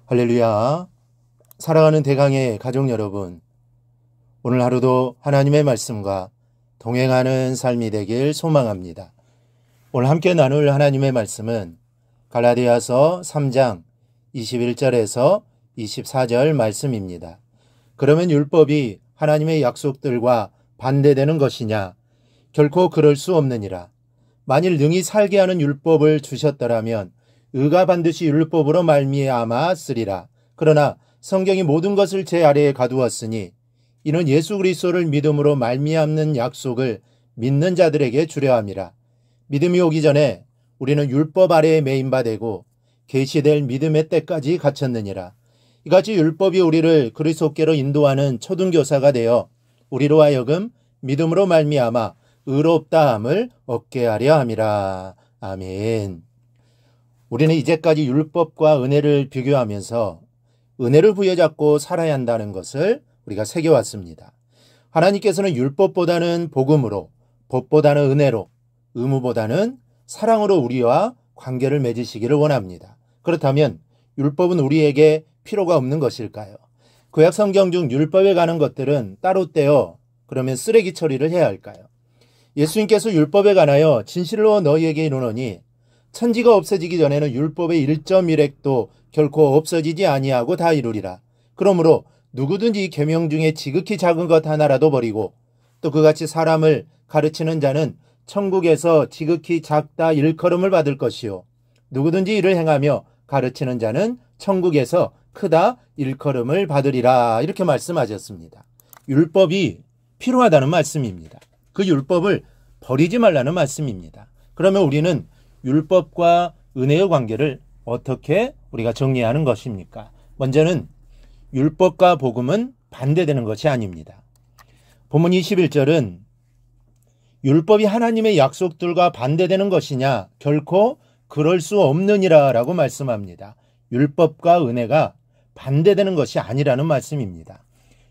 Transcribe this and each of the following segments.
할렐루야. 사랑하는 대강의 가족 여러분, 오늘 하루도 하나님의 말씀과 동행하는 삶이 되길 소망합니다. 오늘 함께 나눌 하나님의 말씀은 갈라디아서 3장 21절에서 24절 말씀입니다. 그러면 율법이 하나님의 약속들과 반대되는 것이냐? 결코 그럴 수 없느니라. 만일 능히 살게 하는 율법을 주셨더라면 의가 반드시 율법으로 말미암아 쓰리라. 그러나 성경이 모든 것을 제 아래에 가두었으니 이는 예수 그리스도를 믿음으로 말미암는 약속을 믿는 자들에게 주려 함이라. 믿음이 오기 전에 우리는 율법 아래에 매인 바 되고 계시될 믿음의 때까지 갇혔느니라. 이같이 율법이 우리를 그리스도께로 인도하는 초등교사가 되어 우리로 하여금 믿음으로 말미암아 의롭다함을 얻게 하려 함이라. 아멘. 우리는 이제까지 율법과 은혜를 비교하면서 은혜를 부여잡고 살아야 한다는 것을 우리가 새겨왔습니다. 하나님께서는 율법보다는 복음으로, 법보다는 은혜로, 의무보다는 사랑으로 우리와 관계를 맺으시기를 원합니다. 그렇다면 율법은 우리에게 필요가 없는 것일까요? 구약 성경 중 율법에 관한 것들은 따로 떼어 그러면 쓰레기 처리를 해야 할까요? 예수님께서 율법에 관하여 진실로 너희에게 이르노니 천지가 없어지기 전에는 율법의 1.1획도 결코 없어지지 아니하고 다 이루리라. 그러므로 누구든지 계명 중에 지극히 작은 것 하나라도 버리고 또 그같이 사람을 가르치는 자는 천국에서 지극히 작다 일컬음을 받을 것이요 누구든지 이를 행하며 가르치는 자는 천국에서 크다 일컬음을 받으리라. 이렇게 말씀하셨습니다. 율법이 필요하다는 말씀입니다. 그 율법을 버리지 말라는 말씀입니다. 그러면 우리는 율법과 은혜의 관계를 어떻게 우리가 정리하는 것입니까? 먼저는 율법과 복음은 반대되는 것이 아닙니다. 본문 21절은 율법이 하나님의 약속들과 반대되는 것이냐? 결코 그럴 수 없느니라 라고 말씀합니다. 율법과 은혜가 반대되는 것이 아니라는 말씀입니다.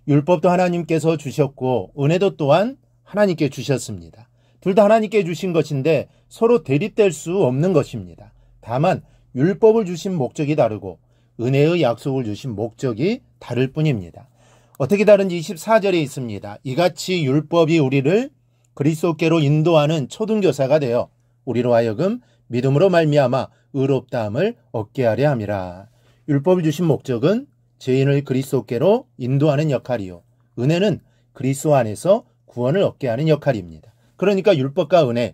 율법도 하나님께서 주셨고 은혜도 또한 하나님께 주셨습니다. 둘 다 하나님께 주신 것인데 서로 대립될 수 없는 것입니다. 다만 율법을 주신 목적이 다르고 은혜의 약속을 주신 목적이 다를 뿐입니다. 어떻게 다른지 24절에 있습니다. 이같이 율법이 우리를 그리스도께로 인도하는 초등교사가 되어 우리로 하여금 믿음으로 말미암아 의롭다함을 얻게 하려 함이라. 율법을 주신 목적은 죄인을 그리스도께로 인도하는 역할이요 은혜는 그리스도 안에서 구원을 얻게 하는 역할입니다. 그러니까 율법과 은혜,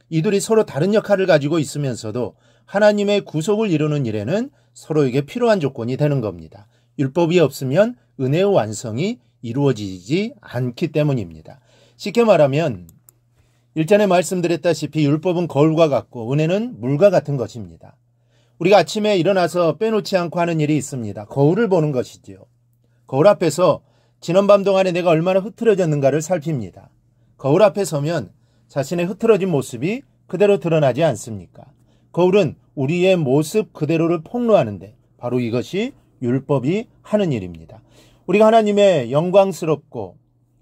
이들이 서로 다른 역할을 가지고 있으면서도 하나님의 구속을 이루는 일에는 서로에게 필요한 조건이 되는 겁니다. 율법이 없으면 은혜의 완성이 이루어지지 않기 때문입니다. 쉽게 말하면 일전에 말씀드렸다시피 율법은 거울과 같고 은혜는 물과 같은 것입니다. 우리가 아침에 일어나서 빼놓지 않고 하는 일이 있습니다. 거울을 보는 것이지요. 거울 앞에서 지난밤 동안에 내가 얼마나 흐트러졌는가를 살핍니다. 거울 앞에 서면 자신의 흐트러진 모습이 그대로 드러나지 않습니까? 거울은 우리의 모습 그대로를 폭로하는데 바로 이것이 율법이 하는 일입니다. 우리가 하나님의 영광스럽고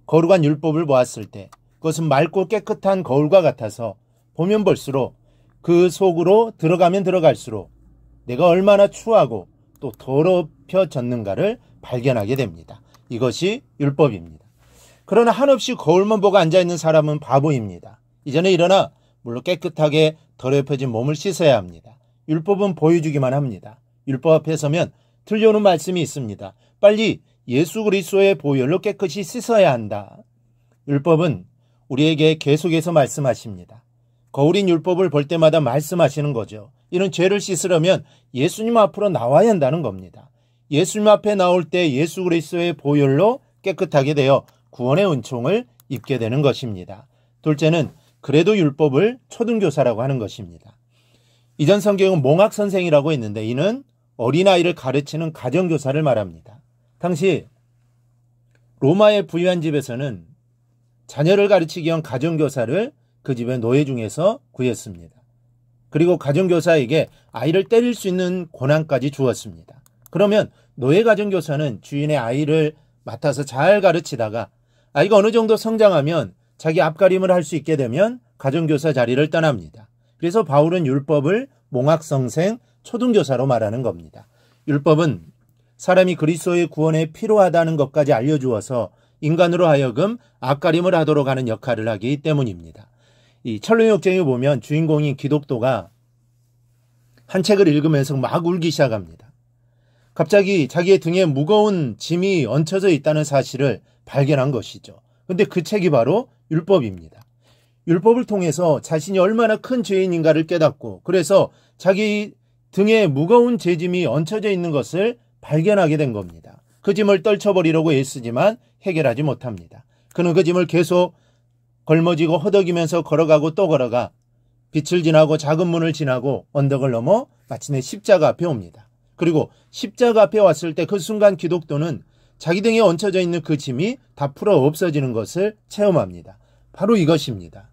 거룩한 율법을 보았을 때 그것은 맑고 깨끗한 거울과 같아서 보면 볼수록 그 속으로 들어가면 들어갈수록 내가 얼마나 추하고 또 더럽혀졌는가를 발견하게 됩니다. 이것이 율법입니다. 그러나 한없이 거울만 보고 앉아있는 사람은 바보입니다. 이전에 일어나 물로 깨끗하게 더럽혀진 몸을 씻어야 합니다. 율법은 보여주기만 합니다. 율법 앞에 서면 들려오는 말씀이 있습니다. 빨리 예수 그리스도의 보혈로 깨끗이 씻어야 한다. 율법은 우리에게 계속해서 말씀하십니다. 거울인 율법을 볼 때마다 말씀하시는 거죠. 이런 죄를 씻으려면 예수님 앞으로 나와야 한다는 겁니다. 예수님 앞에 나올 때 예수 그리스도의 보혈로 깨끗하게 되어 구원의 은총을 입게 되는 것입니다. 둘째는 그래도 율법을 초등교사라고 하는 것입니다. 이전 성경은 몽학선생이라고 했는데 이는 어린아이를 가르치는 가정교사를 말합니다. 당시 로마의 부유한 집에서는 자녀를 가르치기 위한 가정교사를 그 집의 노예 중에서 구했습니다. 그리고 가정교사에게 아이를 때릴 수 있는 권한까지 주었습니다. 그러면 노예 가정교사는 주인의 아이를 맡아서 잘 가르치다가 아이가 어느 정도 성장하면 자기 앞가림을 할 수 있게 되면 가정교사 자리를 떠납니다. 그래서 바울은 율법을 몽학선생 초등교사로 말하는 겁니다. 율법은 사람이 그리스도의 구원에 필요하다는 것까지 알려주어서 인간으로 하여금 앞가림을 하도록 하는 역할을 하기 때문입니다. 이 철로의 역정에 보면 주인공인 기독도가 한 책을 읽으면서 막 울기 시작합니다. 갑자기 자기의 등에 무거운 짐이 얹혀져 있다는 사실을 발견한 것이죠. 근데 그 책이 바로 율법입니다. 율법을 통해서 자신이 얼마나 큰 죄인인가를 깨닫고 그래서 자기 등에 무거운 죄짐이 얹혀져 있는 것을 발견하게 된 겁니다. 그 짐을 떨쳐버리려고 애쓰지만 해결하지 못합니다. 그는 그 짐을 계속 걸머지고 허덕이면서 걸어가고 또 걸어가 빛을 지나고 작은 문을 지나고 언덕을 넘어 마침내 십자가 앞에 옵니다. 그리고 십자가 앞에 왔을 때 그 순간 기독도는 자기 등에 얹혀져 있는 그 짐이 다 풀어 없어지는 것을 체험합니다. 바로 이것입니다.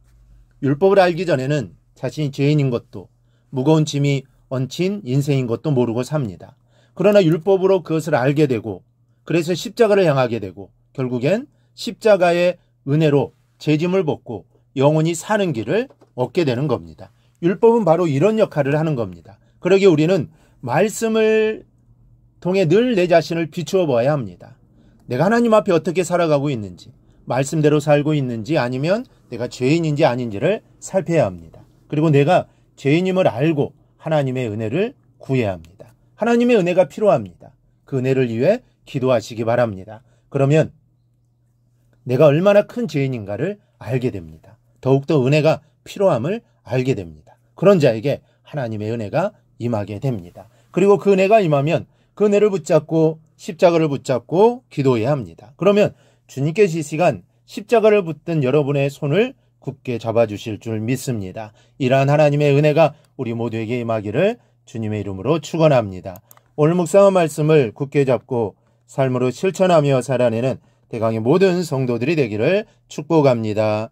율법을 알기 전에는 자신이 죄인인 것도 무거운 짐이 얹힌 인생인 것도 모르고 삽니다. 그러나 율법으로 그것을 알게 되고 그래서 십자가를 향하게 되고 결국엔 십자가의 은혜로 죄짐을 벗고 영원히 사는 길을 얻게 되는 겁니다. 율법은 바로 이런 역할을 하는 겁니다. 그러기에 우리는 말씀을 통해 늘 내 자신을 비추어 보아야 합니다. 내가 하나님 앞에 어떻게 살아가고 있는지, 말씀대로 살고 있는지 아니면 내가 죄인인지 아닌지를 살펴야 합니다. 그리고 내가 죄인임을 알고 하나님의 은혜를 구해야 합니다. 하나님의 은혜가 필요합니다. 그 은혜를 위해 기도하시기 바랍니다. 그러면 내가 얼마나 큰 죄인인가를 알게 됩니다. 더욱더 은혜가 필요함을 알게 됩니다. 그런 자에게 하나님의 은혜가 임하게 됩니다. 그리고 그 은혜가 임하면 그 은혜를 붙잡고 십자가를 붙잡고 기도해야 합니다. 그러면 주님께서 이 시간 십자가를 붙든 여러분의 손을 굳게 잡아주실 줄 믿습니다. 이러한 하나님의 은혜가 우리 모두에게 임하기를 주님의 이름으로 축원합니다. 오늘 묵상한 말씀을 굳게 잡고 삶으로 실천하며 살아내는 대강의 모든 성도들이 되기를 축복합니다.